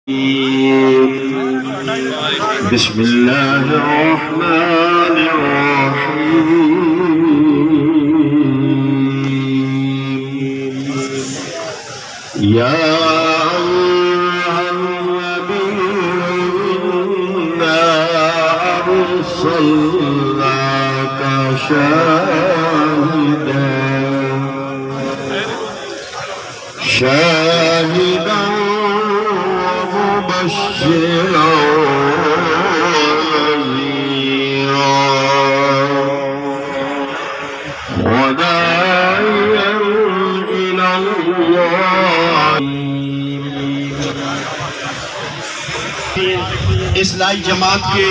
بسم الله الرحمن الرحيم يا أيها النبي إنا أرسلناك شاهدا ومبشرا ونذيرا وداعيا إلى الله. اصلاحی جماعت کے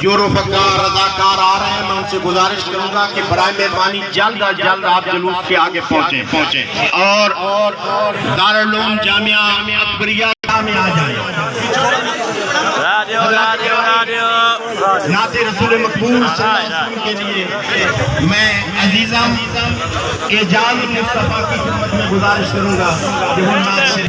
جو رفقار رضاکار آ رہے ہیں، میں ان سے گزارش کروں گا کہ برائے مہربانی جلد از جلد آپ جلوس کے آگے پہنچیں اور دارالعلوم جامعہ اکبریہ میں آ جائیں. نعت رسول مقبول صلی اللہ علیہ وسلم کے لیے میں عزیزم اعجاز مصطفیٰ کی خدمت میں گزارش کروں گا کہ وہ نعت سے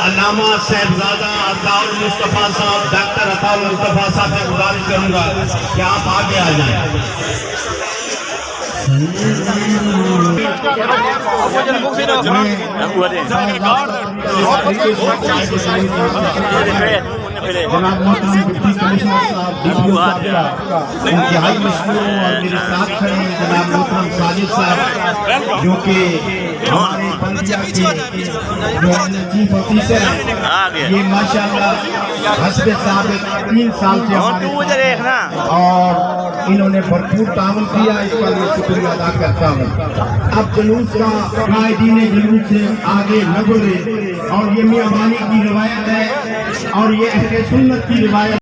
علامہ صاحبزادہ عطاء المصطفیٰ صاحب، ڈاکٹر عطاء المصطفیٰ صاحب سے گزارش کروں گا کہ آپ آگے آ جائیں. جناب محترم ڈپٹی کمشنر صاحب انتہائی مشکور ہوں، اور میرے ساتھ کھڑے ہیں جناب محترم ساجد صاحب جو کہ ہمارے بلدیہ کے چیف آفیسر ہیں. یہ ماشاءاللہ حسب ثابت 3 سال سے ہمارے اور انہوں نے بھرپور تعاون کیا، اس کا میں شکریہ ادا کرتا ہوں. اب جلوس کا قائدین جلوس سے آگے نہ بڑھے، اور یہ میاں بانی کی روایت ہے اور یہ اہل سنت کی روایت